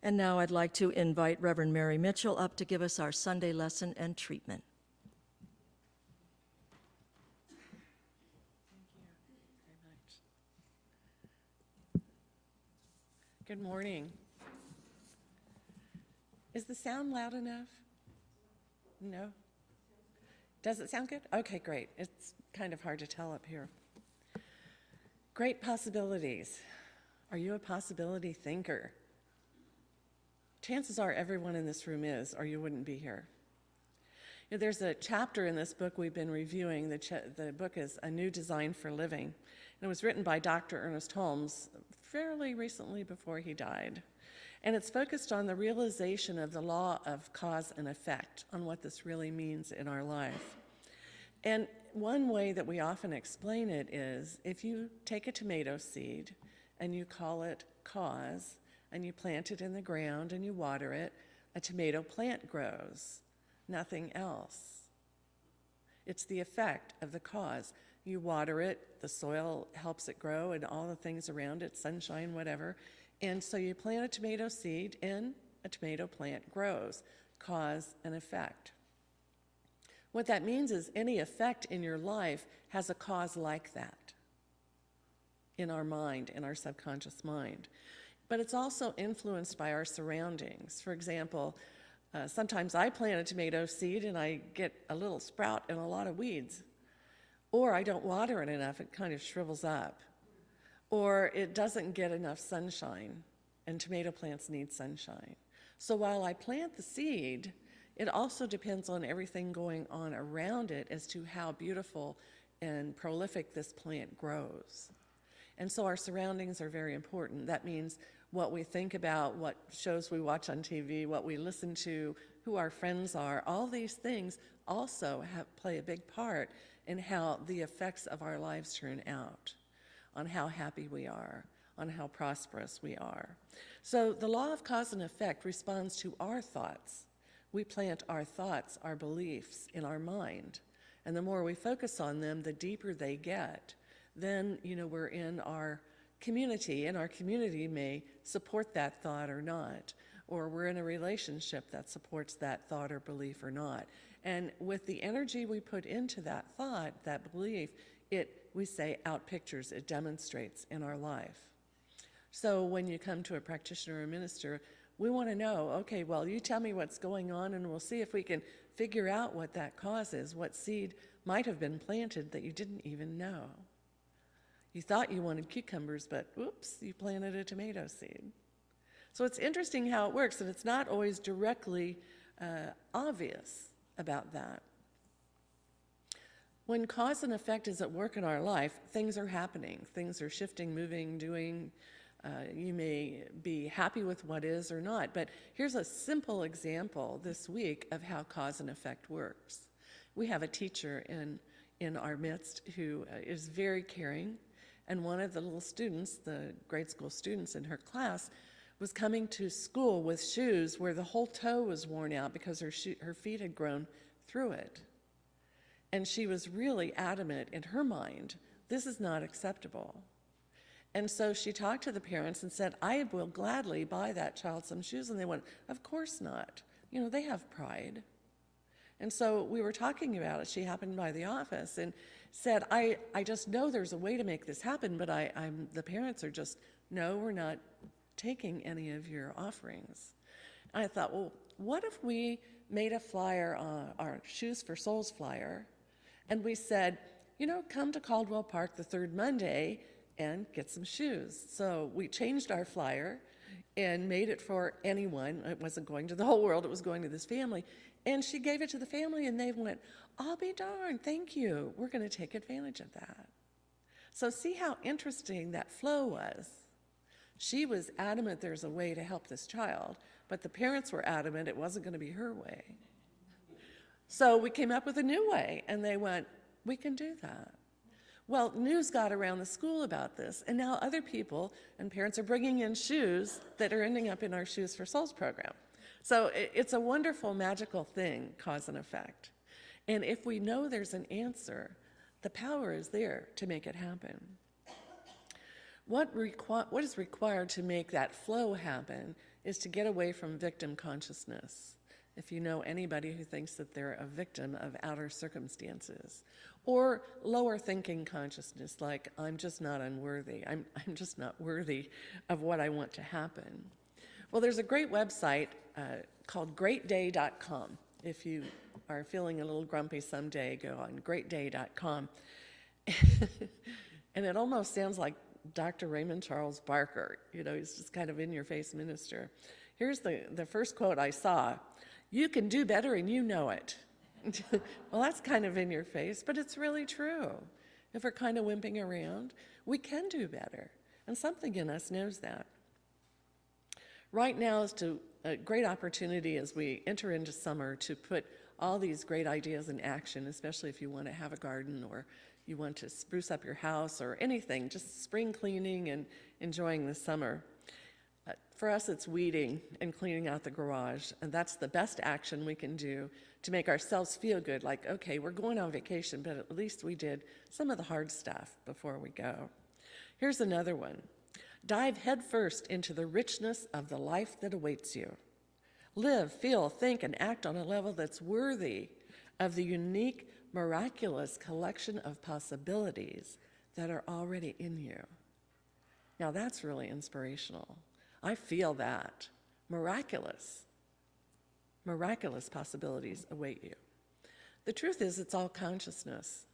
And now I'd like to invite Reverend Mary Mitchell up to give us our Sunday lesson and treatment. Good morning. Is the sound loud enough? No? Does it sound good? Okay, great. It's kind of hard to tell up here. Great possibilities. Are you a possibility thinker? Chances are everyone in this room is, or you wouldn't be here. You know, there's a chapter in this book we've been reviewing. The book is A New Design for Living. And it was written by Dr. Ernest Holmes fairly recently before he died. And it's focused on the realization of the law of cause and effect, on what this really means in our life. And one way that we often explain it is, if you take a tomato seed and you call it cause, and you plant it in the ground and you water it, a tomato plant grows, nothing else. It's the effect of the cause. You water it, the soil helps it grow and all the things around it, sunshine, whatever. And so you plant a tomato seed and a tomato plant grows, cause and effect. What that means is any effect in your life has a cause like that in our mind, in our subconscious mind. But it's also influenced by our surroundings. For example, sometimes I plant a tomato seed and I get a little sprout and a lot of weeds. Or I don't water it enough, it kind of shrivels up. Or it doesn't get enough sunshine, and tomato plants need sunshine. So while I plant the seed, it also depends on everything going on around it as to how beautiful and prolific this plant grows. And so our surroundings are very important. That means what we think about, what shows we watch on TV, what we listen to, who our friends are, all these things also play a big part in how the effects of our lives turn out, on how happy we are, on how prosperous we are. So the law of cause and effect responds to our thoughts. We plant our thoughts, our beliefs in our mind. And the more we focus on them, the deeper they get. Then, we're in our community, and our community may support that thought or not, or we're in a relationship that supports that thought or belief or not. And with the energy we put into that thought, that belief, we say, outpictures, it demonstrates in our life. So when you come to a practitioner or a minister, we want to know, okay, well, you tell me what's going on, and we'll see if we can figure out what that cause is, what seed might have been planted that you didn't even know. You thought you wanted cucumbers, but oops, you planted a tomato seed. So it's interesting how it works, and it's not always directly obvious about that. When cause and effect is at work in our life, things are happening. Things are shifting, moving, doing. You may be happy with what is or not, but here's a simple example this week of how cause and effect works. We have a teacher in our midst who is very caring. And one of the little students, the grade school students in her class, was coming to school with shoes where the whole toe was worn out because her feet had grown through it. And she was really adamant in her mind, this is not acceptable. And so she talked to the parents and said, I will gladly buy that child some shoes. And they went, of course not. They have pride. And so we were talking about it. She happened by the office and said, I just know there's a way to make this happen, but the parents are just, no, we're not taking any of your offerings. And I thought, well, what if we made a flyer, our Shoes for Souls flyer, and we said, come to Caldwell Park the third Monday and get some shoes. So we changed our flyer and made it for anyone. It wasn't going to the whole world, it was going to this family. And she gave it to the family, and they went, I'll be darned, thank you. We're going to take advantage of that. So see how interesting that flow was. She was adamant there's a way to help this child, but the parents were adamant it wasn't going to be her way. So we came up with a new way, and they went, we can do that. Well, news got around the school about this, and now other people and parents are bringing in shoes that are ending up in our Shoes for Souls program. So it's a wonderful, magical thing, cause and effect. And if we know there's an answer, the power is there to make it happen. What is required to make that flow happen is to get away from victim consciousness. If you know anybody who thinks that they're a victim of outer circumstances, or lower thinking consciousness, like I'm just not unworthy, I'm just not worthy of what I want to happen. Well, there's a great website called greatday.com. If you are feeling a little grumpy someday, go on greatday.com. And it almost sounds like Dr. Raymond Charles Barker. You know, he's just kind of in-your-face minister. Here's the first quote I saw. "You can do better and you know it." Well, that's kind of in your face, but it's really true. If we're kind of wimping around, we can do better. And something in us knows that. Right now is a great opportunity as we enter into summer to put all these great ideas in action, especially if you want to have a garden or you want to spruce up your house or anything, just spring cleaning and enjoying the summer. For us, it's weeding and cleaning out the garage, and that's the best action we can do to make ourselves feel good, like, okay, we're going on vacation, but at least we did some of the hard stuff before we go. Here's another one. Dive headfirst into the richness of the life that awaits you. Live, feel, think, and act on a level that's worthy of the unique, miraculous collection of possibilities that are already in you. Now that's really inspirational. I feel that. Miraculous possibilities await you. The truth is, it's all consciousness.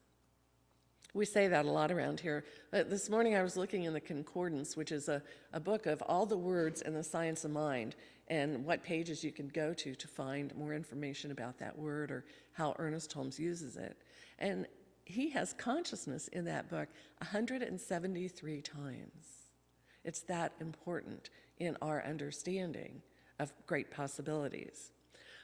We say that a lot around here. This morning I was looking in the Concordance, which is a book of all the words in the science of mind and what pages you can go to find more information about that word or how Ernest Holmes uses it. And he has consciousness in that book 173 times. It's that important in our understanding of great possibilities.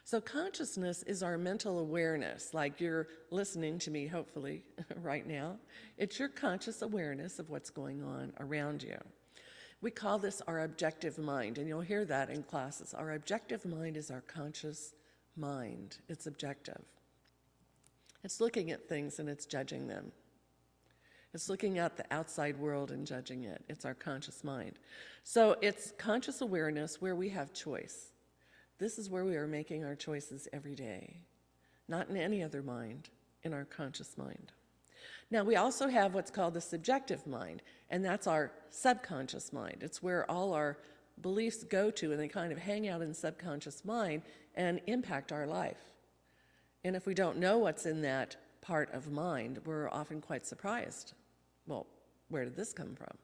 So consciousness is our mental awareness, like you're listening to me, hopefully, right now. It's your conscious awareness of what's going on around you. We call this our objective mind, and you'll hear that in classes. Our objective mind is our conscious mind. It's objective. It's looking at things and it's judging them. It's looking at the outside world and judging it. It's our conscious mind. So it's conscious awareness where we have choice. This is where we are making our choices every day, not in any other mind, in our conscious mind. Now, we also have what's called the subjective mind, and that's our subconscious mind. It's where all our beliefs go to, and they kind of hang out in the subconscious mind and impact our life. And if we don't know what's in that part of mind, we're often quite surprised. Well, where did this come from?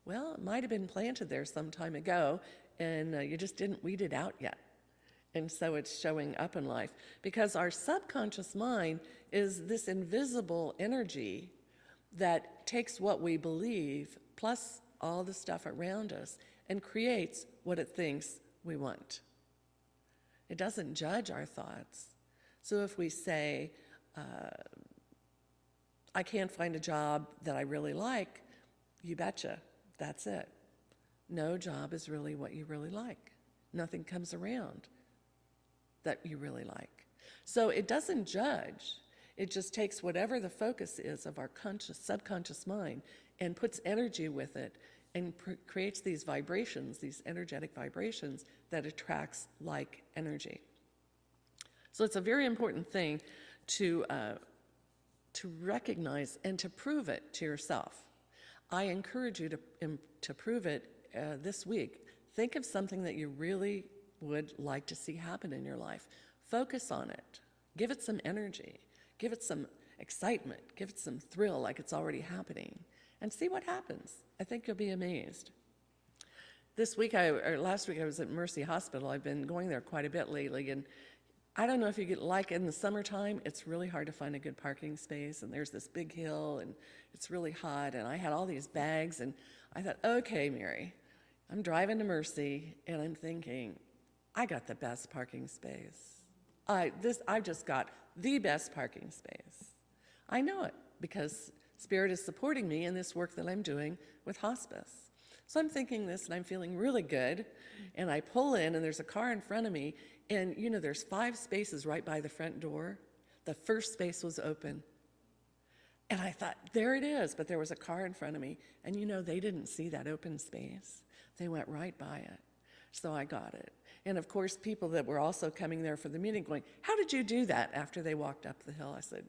Well, it might have been planted there some time ago, and you just didn't weed it out yet. And so it's showing up in life. Because our subconscious mind is this invisible energy that takes what we believe, plus all the stuff around us, and creates what it thinks we want. It doesn't judge our thoughts. So if we say, I can't find a job that I really like, you betcha, that's it. No job is really what you really like. Nothing comes around that you really like. So it doesn't judge. It just takes whatever the focus is of our subconscious mind and puts energy with it and creates these vibrations, these energetic vibrations that attracts like energy. So it's a very important thing to recognize and to prove it to yourself. I encourage you to prove it this week. Think of something that you really would like to see happen in your life. Focus on it. Give it some energy. Give it some excitement. Give it some thrill like it's already happening. And see what happens. I think you'll be amazed. Last week I was at Mercy Hospital. I've been going there quite a bit lately, and I don't know if you get, like in the summertime, it's really hard to find a good parking space, and there's this big hill, and it's really hot, and I had all these bags, and I thought, okay, Mary, I'm driving to Mercy, and I'm thinking, I got the best parking space. I've just got the best parking space. I know it, because Spirit is supporting me in this work that I'm doing with hospice. So I'm thinking this, and I'm feeling really good, and I pull in, and there's a car in front of me, and you know, there's 5 spaces right by the front door. The first space was open. And I thought, there it is, but there was a car in front of me, and you know, they didn't see that open space. They went right by it. So I got it. And of course, people that were also coming there for the meeting going, how did you do that after they walked up the hill? I said,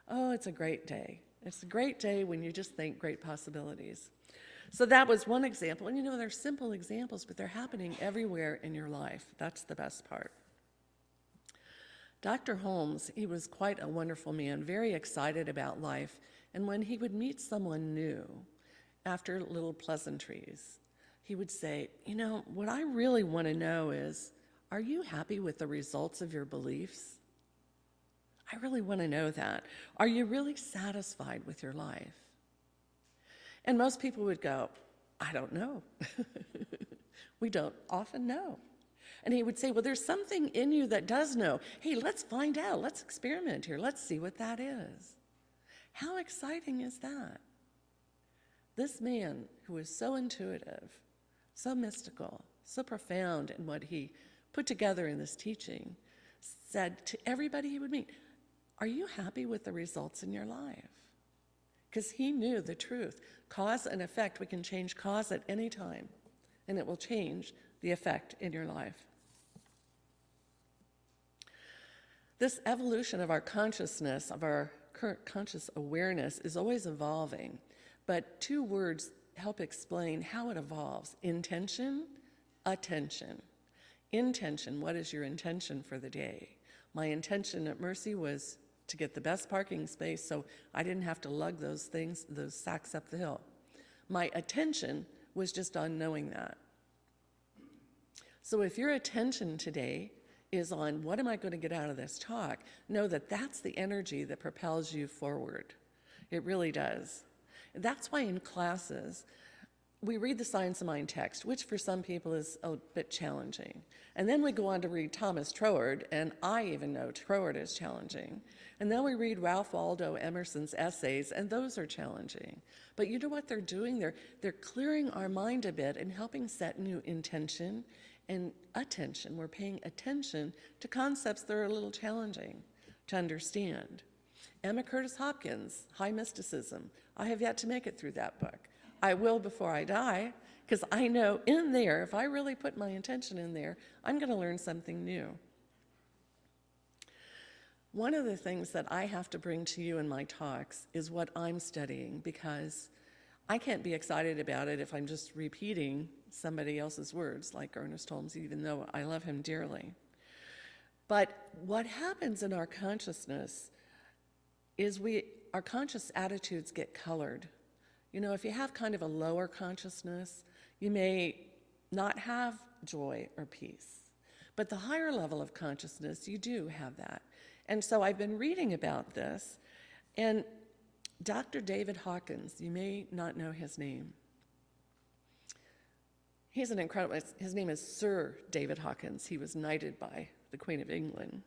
oh, it's a great day. It's a great day when you just think great possibilities. So that was one example. And you know, they're simple examples, but they're happening everywhere in your life. That's the best part. Dr. Holmes, he was quite a wonderful man, very excited about life. And when he would meet someone new, after little pleasantries, he would say, you know, what I really want to know is, are you happy with the results of your beliefs? I really want to know that. Are you really satisfied with your life? And most people would go, I don't know. We don't often know. And he would say, well, there's something in you that does know. Hey, let's find out. Let's experiment here. Let's see what that is. How exciting is that? This man who was so intuitive, so mystical, so profound in what he put together in this teaching, said to everybody he would meet, are you happy with the results in your life? Because he knew the truth. Cause and effect, we can change cause at any time, and it will change the effect in your life. This evolution of our consciousness, of our current conscious awareness, is always evolving, but two words help explain how it evolves: intention, attention. Intention, what is your intention for the day? My intention at Mercy was to get the best parking space so I didn't have to lug those things, those sacks up the hill. My attention was just on knowing that. So if your attention today is on what am I going to get out of this talk, know that that's the energy that propels you forward. It really does. That's why in classes, we read the Science of Mind text, which for some people is a bit challenging. And then we go on to read Thomas Troward, and I even know Troward is challenging. And then we read Ralph Waldo Emerson's essays, and those are challenging. But you know what they're doing? They're clearing our mind a bit and helping set new intention and attention. We're paying attention to concepts that are a little challenging to understand. Emma Curtis Hopkins, High Mysticism. I have yet to make it through that book. I will before I die, because I know in there, if I really put my intention in there, I'm going to learn something new. One of the things that I have to bring to you in my talks is what I'm studying, because I can't be excited about it if I'm just repeating somebody else's words, like Ernest Holmes, even though I love him dearly. But what happens in our consciousness is our conscious attitudes get colored. You know, if you have kind of a lower consciousness, you may not have joy or peace. But the higher level of consciousness, you do have that. And so I've been reading about this, and Dr. David Hawkins, you may not know his name. He's an incredible, his name is Sir David Hawkins. He was knighted by the Queen of England.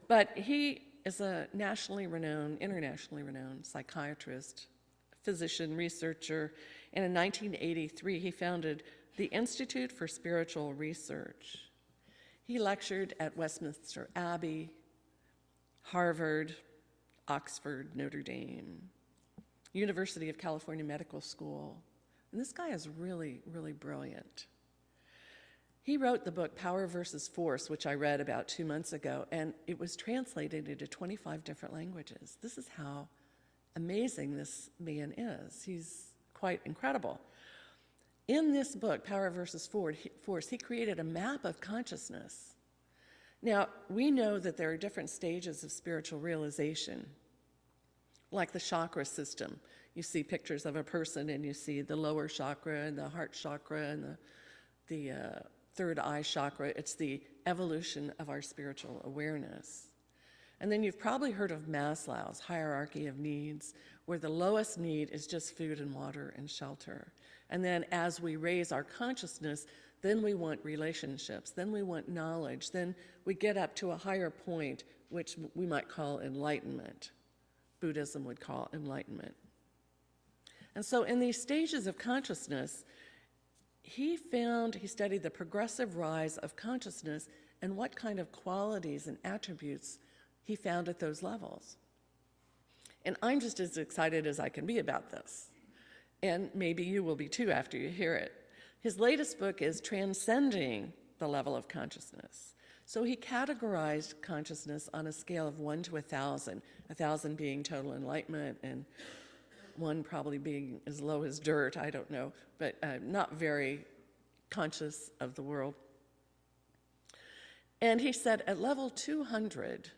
But he is a internationally renowned psychiatrist, physician, researcher, and in 1983 he founded the Institute for Spiritual Research. He lectured at Westminster Abbey, Harvard, Oxford, Notre Dame, University of California Medical School. And this guy is really, really brilliant. He wrote the book Power versus Force, which I read about 2 months ago, and it was translated into 25 different languages. This is how amazing this man is. He's quite incredible. In this book, Power versus Force, he created a map of consciousness. Now, we know that there are different stages of spiritual realization, like the chakra system. You see pictures of a person, and you see the lower chakra, and the heart chakra, and the third eye chakra. It's the evolution of our spiritual awareness. And then you've probably heard of Maslow's hierarchy of needs, where the lowest need is just food and water and shelter. And then as we raise our consciousness, then we want relationships, then we want knowledge, then we get up to a higher point, which we might call enlightenment. Buddhism would call enlightenment. And so in these stages of consciousness, he studied the progressive rise of consciousness and what kind of qualities and attributes he found at those levels. And I'm just as excited as I can be about this. And maybe you will be too after you hear it. His latest book is Transcending the Level of Consciousness. So he categorized consciousness on a scale of 1 to 1,000, 1,000 being total enlightenment and 1 probably being as low as dirt, I don't know, but not very conscious of the world. And he said at level 200,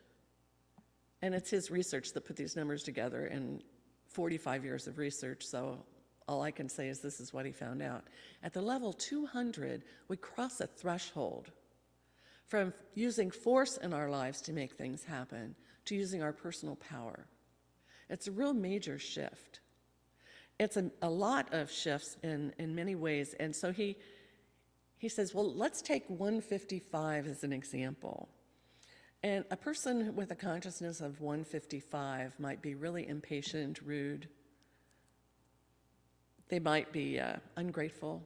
and it's his research that put these numbers together in 45 years of research, so all I can say is this is what he found out. At the level 200, we cross a threshold from using force in our lives to make things happen to using our personal power. It's a real major shift. It's a lot of shifts in many ways. And so he says, well, let's take 155 as an example. And a person with a consciousness of 155 might be really impatient, rude. They might be ungrateful.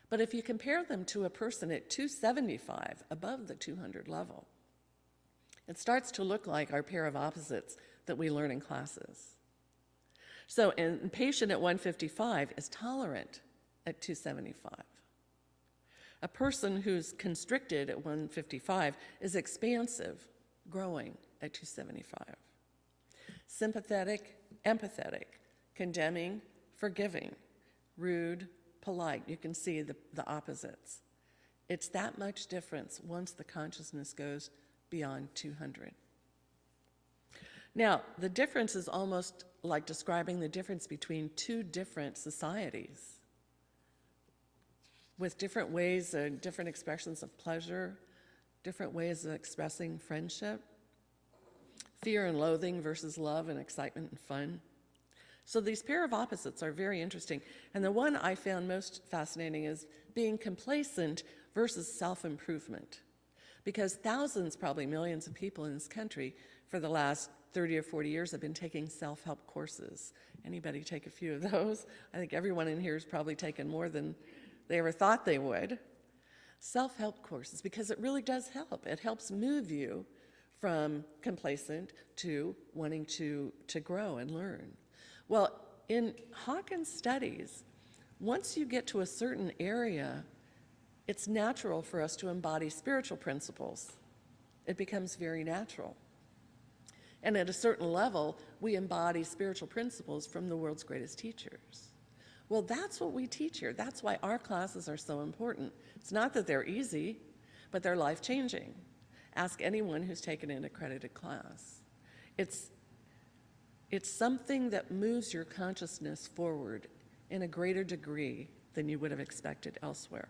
But if you compare them to a person at 275, above the 200 level, it starts to look like our pair of opposites that we learn in classes. So an patient at 155 is tolerant at 275. A person who's constricted at 155 is expansive, growing at 275. Sympathetic, empathetic, condemning, forgiving, rude, polite. You can see the opposites. It's that much difference once the consciousness goes beyond 200. Now, the difference is almost like describing the difference between two different societies with different ways, different expressions of pleasure, different ways of expressing friendship, fear and loathing versus love and excitement and fun. So these pair of opposites are very interesting. And the one I found most fascinating is being complacent versus self-improvement. Because thousands, probably millions of people in this country for the last 30 or 40 years have been taking self-help courses. Anybody take a few of those? I think everyone in here has probably taken more than they ever thought they would. Self-help courses, because it really does help. It helps move you from complacent to wanting to grow and learn. Well, in Hawkins' studies, once you get to a certain area, it's natural for us to embody spiritual principles. It becomes very natural. And at a certain level, we embody spiritual principles from the world's greatest teachers. Well, that's what we teach here. That's why our classes are so important. It's not that they're easy, but they're life-changing. Ask anyone who's taken an accredited class. It's something that moves your consciousness forward in a greater degree than you would have expected elsewhere.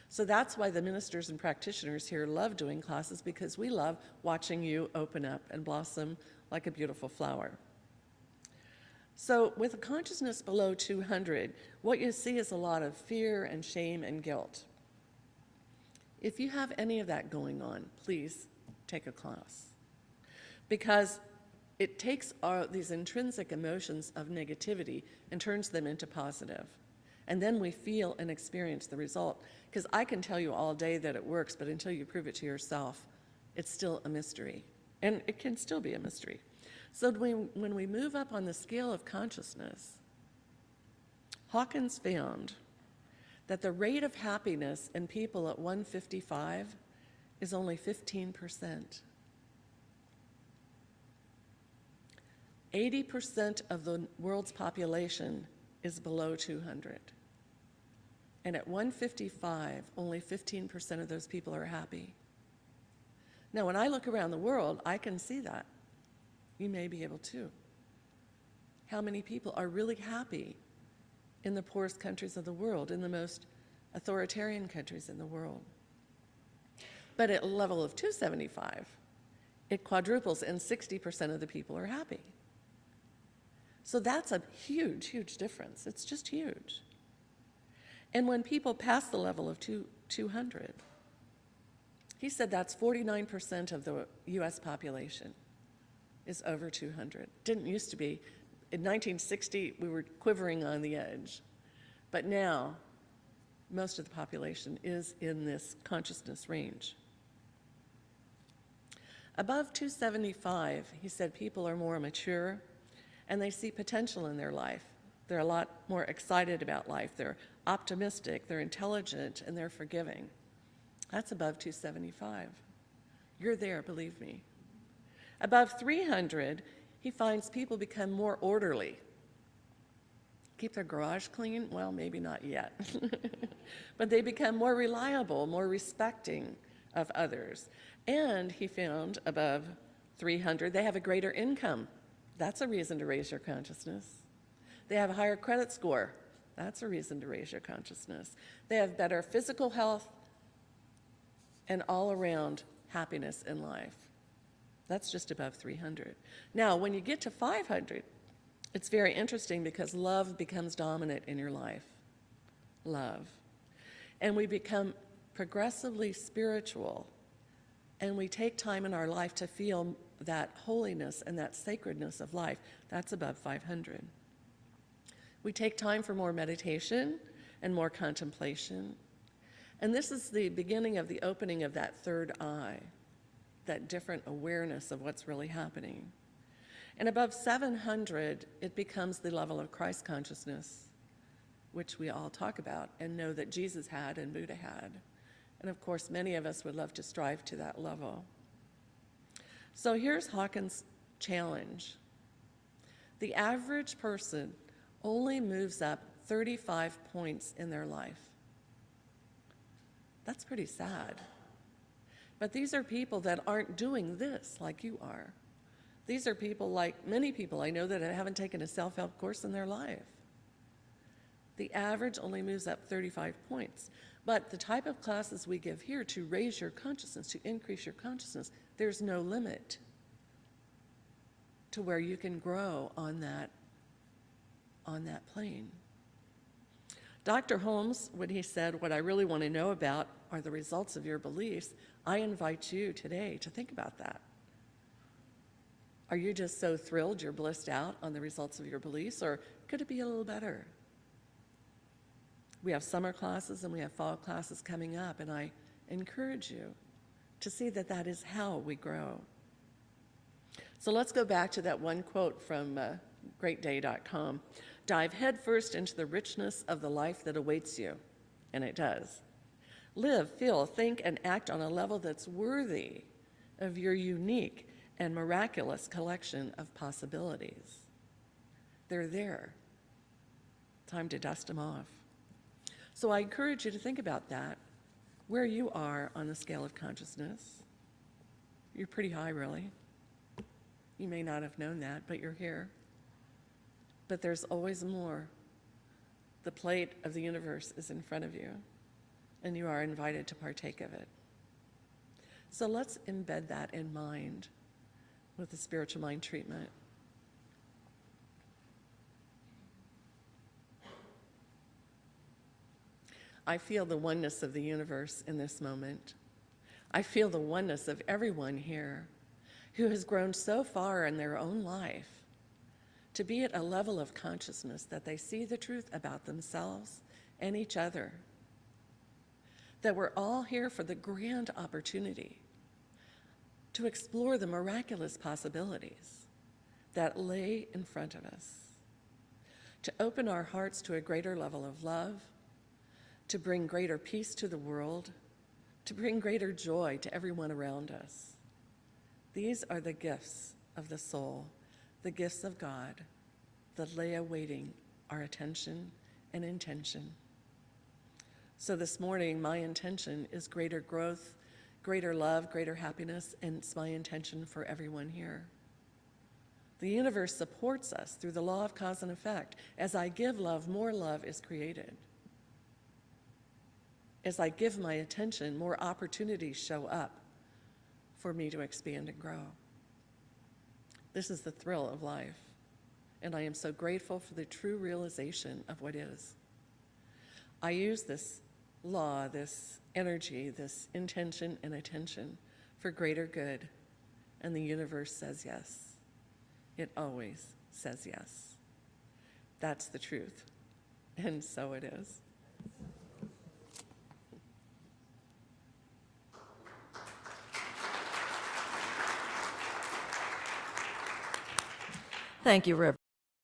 So that's why the ministers and practitioners here love doing classes, because we love watching you open up and blossom like a beautiful flower. So with a consciousness below 200, what you see is a lot of fear and shame and guilt. If you have any of that going on, please take a class. Because it takes these intrinsic emotions of negativity and turns them into positive. And then we feel and experience the result. Because I can tell you all day that it works, but until you prove it to yourself, it's still a mystery. And it can still be a mystery. So when we move up on the scale of consciousness, Hawkins found that the rate of happiness in people at 155 is only 15%. 80% of the world's population is below 200. And at 155, only 15% of those people are happy. Now, when I look around the world, I can see that. You may be able to. How many people are really happy in the poorest countries of the world, in the most authoritarian countries in the world? But at a level of 275, it quadruples and 60% of the people are happy. So that's a huge, huge difference. It's just huge. And when people pass the level of 200, he said that's 49% of the US population is over 200. Didn't used to be. In 1960, we were quivering on the edge. But now, most of the population is in this consciousness range. Above 275, he said people are more mature and they see potential in their life. They're a lot more excited about life. They're optimistic, they're intelligent, and they're forgiving. That's above 275. You're there, believe me. Above 300, he finds people become more orderly. Keep their garage clean? Well, maybe not yet. But they become more reliable, more respecting of others. And he found above 300, they have a greater income. That's a reason to raise your consciousness. They have a higher credit score. That's a reason to raise your consciousness. They have better physical health and all-around happiness in life. That's just above 300. Now, when you get to 500, it's very interesting because love becomes dominant in your life. Love. And we become progressively spiritual, and we take time in our life to feel that holiness and that sacredness of life. That's above 500. We take time for more meditation and more contemplation. And this is the beginning of the opening of that third eye, that different awareness of what's really happening. And above 700, it becomes the level of Christ consciousness, which we all talk about and know that Jesus had and Buddha had. And of course, many of us would love to strive to that level. So here's Hawkins' challenge. The average person only moves up 35 points in their life. That's pretty sad. But these are people that aren't doing this like you are. These are people like many people I know that haven't taken a self-help course in their life. The average only moves up 35 points. But the type of classes we give here to raise your consciousness, to increase your consciousness, there's no limit to where you can grow on that plane. Dr. Holmes, when he said, what I really want to know about are the results of your beliefs, I invite you today to think about that. Are you just so thrilled you're blissed out on the results of your beliefs, or could it be a little better? We have summer classes and we have fall classes coming up, and I encourage you to see that that is how we grow. So let's go back to that one quote from greatday.com. Dive headfirst into the richness of the life that awaits you, and it does. Live, feel, think, and act on a level that's worthy of your unique and miraculous collection of possibilities. They're there. Time to dust them off. So I encourage you to think about that, where you are on the scale of consciousness. You're pretty high, really. You may not have known that, but you're here. But there's always more. The plate of the universe is in front of you, and you are invited to partake of it. So let's embed that in mind with the spiritual mind treatment. I feel the oneness of the universe in this moment. I feel the oneness of everyone here who has grown so far in their own life to be at a level of consciousness that they see the truth about themselves and each other. That we're all here for the grand opportunity to explore the miraculous possibilities that lay in front of us, to open our hearts to a greater level of love, to bring greater peace to the world, to bring greater joy to everyone around us. These are the gifts of the soul, the gifts of God that lay awaiting our attention and intention. So this morning, my intention is greater growth, greater love, greater happiness, and it's my intention for everyone here. The universe supports us through the law of cause and effect. As I give love, more love is created. As I give my attention, more opportunities show up for me to expand and grow. This is the thrill of life, and I am so grateful for the true realization of what is. I use this law, this energy, this intention and attention for greater good, and the universe says yes. It always says yes. That's the truth, and so it is. Thank you, Reverend.